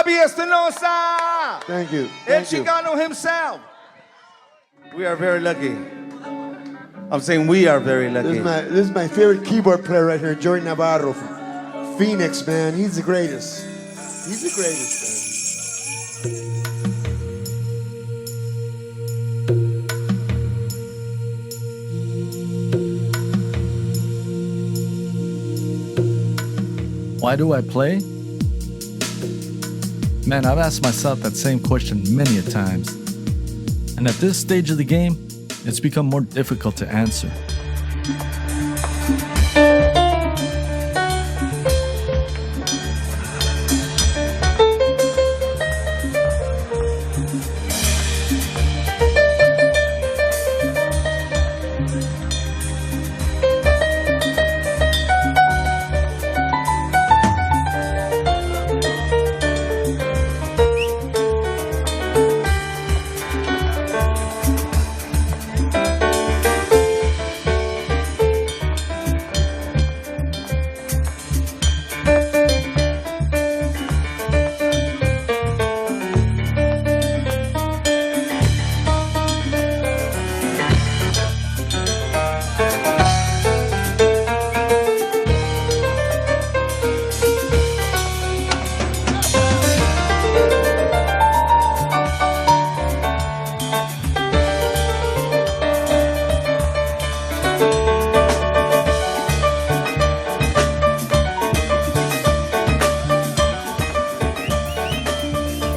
Bobby Espinosa. Thank you. El Thank you. Chicano himself. We are very lucky. I'm saying we are very lucky. This is my favorite keyboard player right here, Joey Navarro from Phoenix, man. He's the greatest. He's the greatest, man. Why do I play? Man, I've asked myself that same question many a times. And at this stage of the game, it's become more difficult to answer.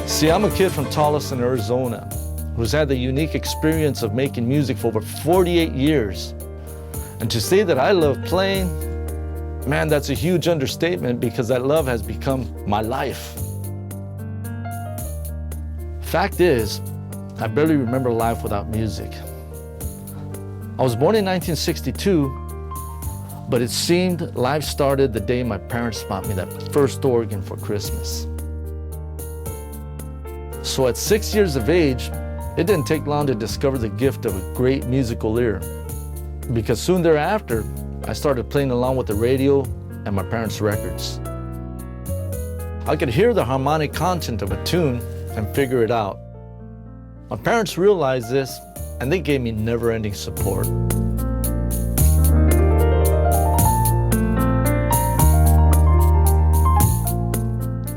See, I'm a kid from Tolleson, Arizona, who's had the unique experience of making music for over 48 years. And to say that I love playing, man, that's a huge understatement because that love has become my life. Fact is, I barely remember life without music. I was born in 1962, but it seemed life started the day my parents bought me that first organ for Christmas. So at 6 years of age, it didn't take long to discover the gift of a great musical ear, because soon thereafter, I started playing along with the radio and my parents' records. I could hear the harmonic content of a tune and figure it out. My parents realized this, and they gave me never-ending support.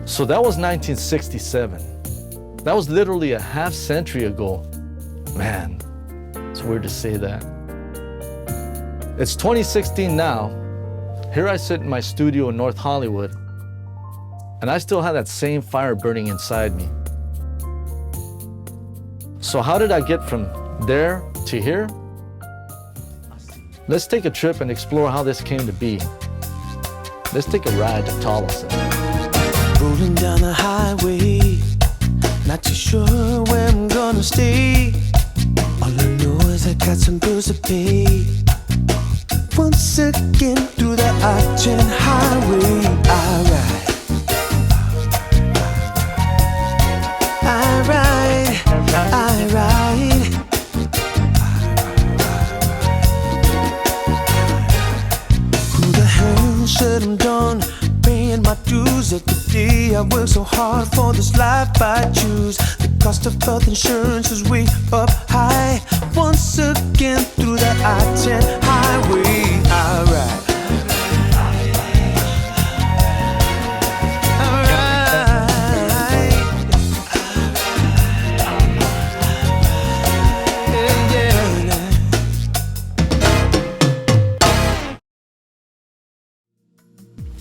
So that was 1967. That was literally a half century ago. Man, it's weird to say that. It's 2016 now. Here I sit in my studio in North Hollywood, and I still have that same fire burning inside me. So how did I get from there to here? Let's take a trip and explore how this came to be. Let's take a ride to Tolleson. Rolling down the highway, not too sure where I'm gonna stay. All I know is I got some bills to pay. Once again through the I-10 highway, I ride. Who the hell said I'm done paying my dues? Every day I work so hard for this life I choose. The cost of health insurance is way up high. Once again through the I-10 highway, I ride.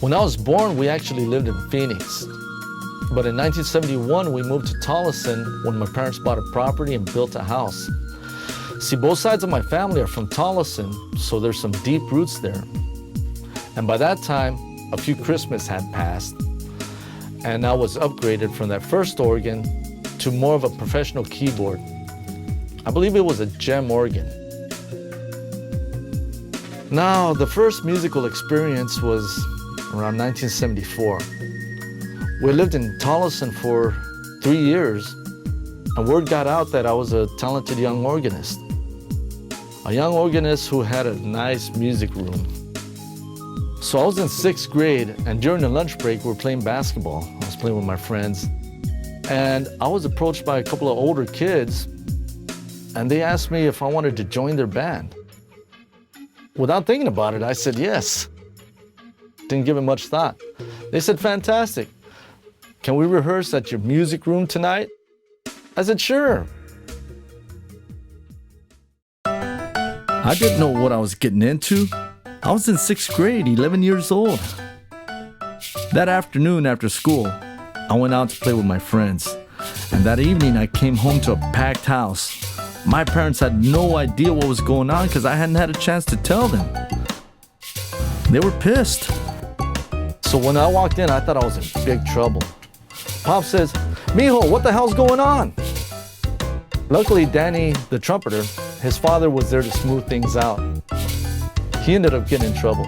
When I was born, we actually lived in Phoenix. But in 1971, we moved to Tolleson when my parents bought a property and built a house. See, both sides of my family are from Tolleson, so there's some deep roots there. And by that time, a few Christmas had passed, and I was upgraded from that first organ to more of a professional keyboard. I believe it was a gem organ. Now, the first musical experience was around 1974. We lived in Tolleson for 3 years, and word got out that I was a talented young organist. A young organist who had a nice music room. So I was in 6th grade, and during the lunch break, we were playing basketball. I was playing with my friends. And I was approached by a couple of older kids, and they asked me if I wanted to join their band. Without thinking about it, I said yes. Didn't give it much thought. They said, fantastic. Can we rehearse at your music room tonight? I said, sure. I didn't know what I was getting into. I was in 6th grade, 11 years old. That afternoon after school, I went out to play with my friends. And that evening, I came home to a packed house. My parents had no idea what was going on because I hadn't had a chance to tell them. They were pissed. So when I walked in, I thought I was in big trouble. Pop says, "Mijo, what the hell's going on?" Luckily, Danny, the trumpeter, his father was there to smooth things out. He ended up getting in trouble.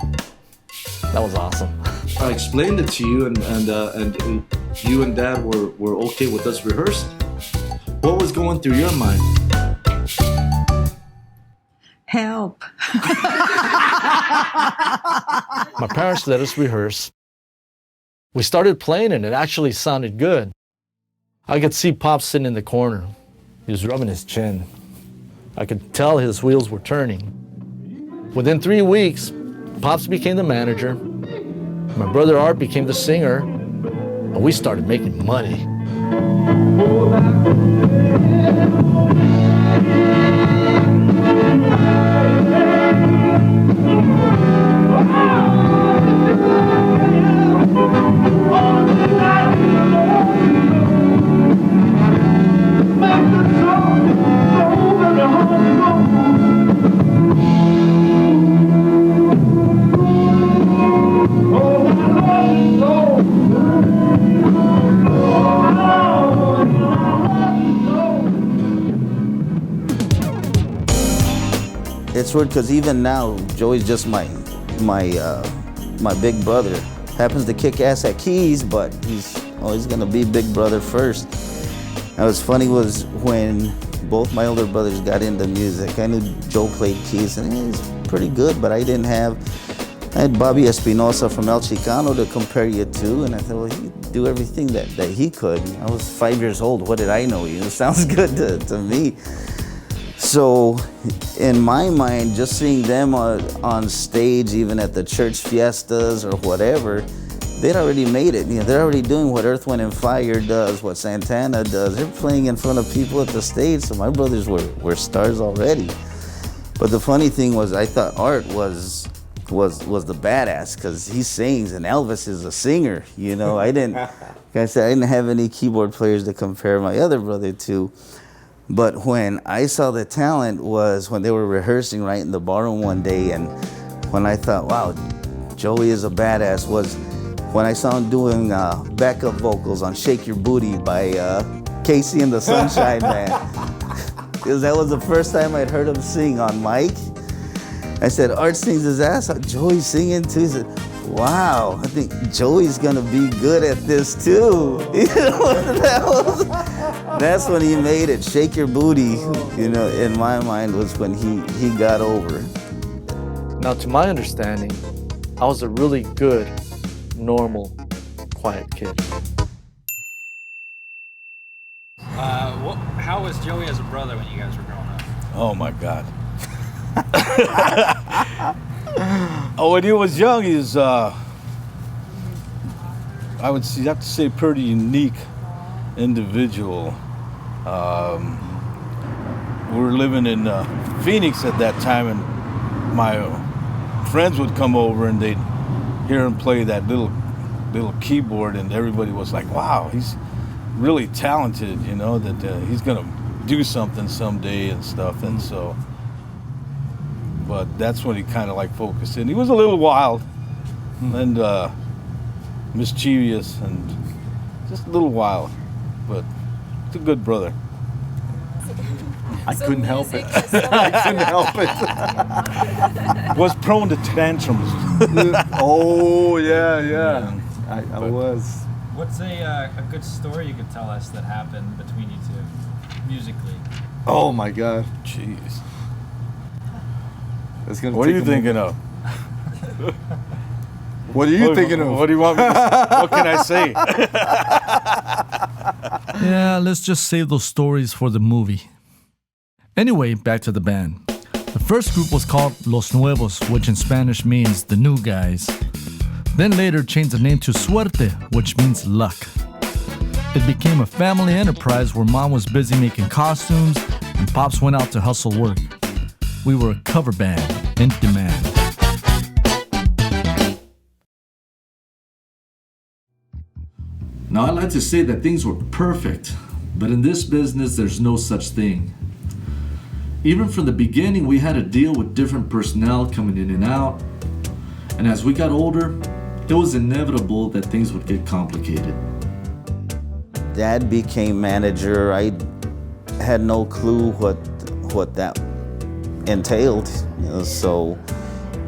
That was awesome. I explained it to you, and you and Dad were okay with us rehearsing. What was going through your mind? Help. My parents let us rehearse. We started playing and it actually sounded good. I could see Pop sitting in the corner. He was rubbing his chin. I could tell his wheels were turning. Within 3 weeks, Pops became the manager. My brother Art became the singer. And we started making money. It's weird because even now, Joey's just my big brother. Happens to kick ass at keys, but he's always gonna be big brother first. And what's funny was when both my older brothers got into music, I knew Joe played keys and he's pretty good, but I had Bobby Espinosa from El Chicano to compare you to, and I thought, well, he'd do everything that he could. I was 5 years old, what did I know? It sounds good to me. So in my mind, just seeing them on stage, even at the church fiestas or whatever, they'd already made it. They're already doing what Earth, Wind & Fire does, what Santana does. They're playing in front of people at the stage, so my brothers were stars already. But the funny thing was, I thought Art was the badass because he sings and Elvis is a singer. I didn't, like I said, I didn't have any keyboard players to compare my other brother to. But when I saw the talent was when they were rehearsing right in the barroom one day, and when I thought, wow, Joey is a badass, was when I saw him doing backup vocals on Shake Your Booty by Casey and the Sunshine Band. Because that was the first time I'd heard him sing on mic. I said, Art sings his ass off, Joey's singing too. He said, wow, I think Joey's gonna be good at this too. That's when he made it. Shake Your Booty, in my mind was when he got over. Now, to my understanding, I was a really good, normal, quiet kid. How was Joey as a brother when you guys were growing up? Oh my God. When he was young, he's I would have to say pretty unique individual. We were living in Phoenix at that time, and my friends would come over and they'd hear him play that little keyboard, and everybody was like, wow, he's really talented, that he's gonna do something someday and stuff. And so, but that's when he kind of like focused in. He was a little wild and mischievous and just a little wild, but he's a good brother. I couldn't help it. I couldn't help it. Was prone to tantrums. Oh, yeah. I was. What's a good story you could tell us that happened between you two, musically? Oh my God. Jeez. What are you thinking of? What are you thinking of? What do you want me to say? What can I say? Yeah, let's just save those stories for the movie. Anyway, back to the band. The first group was called Los Nuevos, which in Spanish means the new guys. Then later changed the name to Suerte, which means luck. It became a family enterprise where Mom was busy making costumes and Pops went out to hustle work. We were a cover band in demand. Now, I like to say that things were perfect, but in this business, there's no such thing. Even from the beginning, we had to deal with different personnel coming in and out, and as we got older, it was inevitable that things would get complicated. Dad became manager. I had no clue what that entailed, so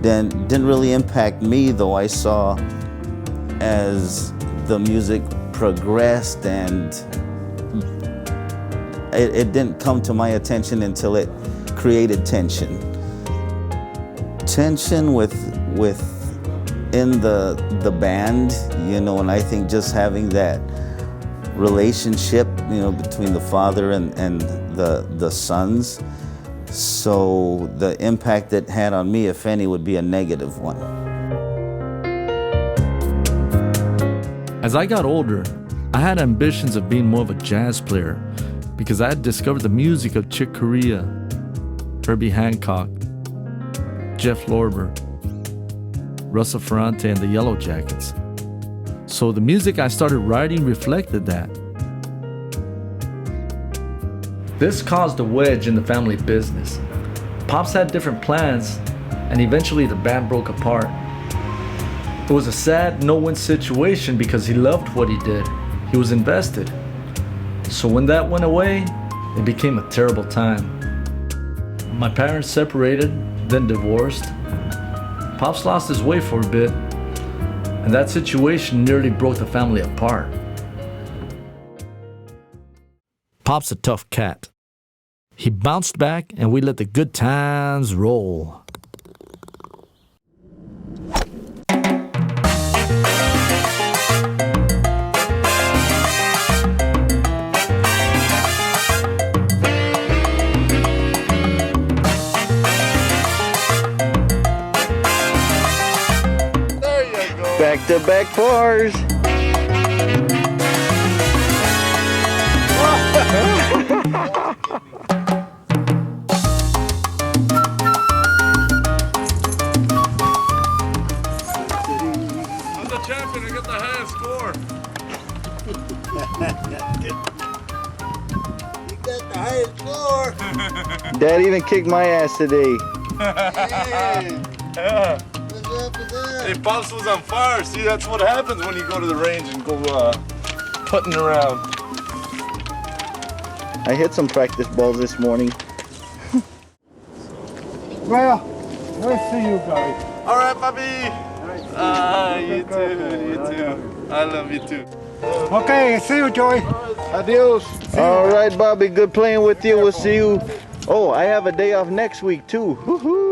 then didn't really impact me, though I saw as the music progressed and it didn't come to my attention until it created tension. Tension within the band, and I think just having that relationship, between the father and the sons. So the impact it had on me, if any, would be a negative one. As I got older, I had ambitions of being more of a jazz player because I had discovered the music of Chick Corea, Herbie Hancock, Jeff Lorber, Russell Ferrante, and the Yellow Jackets. So the music I started writing reflected that. This caused a wedge in the family business. Pops had different plans, and eventually the band broke apart. It was a sad no-win situation because he loved what he did. He was invested. So when that went away, it became a terrible time. My parents separated, then divorced. Pops lost his way for a bit, and that situation nearly broke the family apart. Pop's a tough cat. He bounced back and we let the good times roll. Back-to-back fours. I'm the champion. I got the highest score. You got the highest score. Dad even kicked my ass today. Yeah. Hey, Pops was on fire. See, that's what happens when you go to the range and go putting around. I hit some practice balls this morning. Well, nice to see you guys. All right, Bobby. You too. I love you too. Okay, see you, Joey. Adios. All right, Bobby, good playing with you. We'll see you. Oh, I have a day off next week too. Woohoo!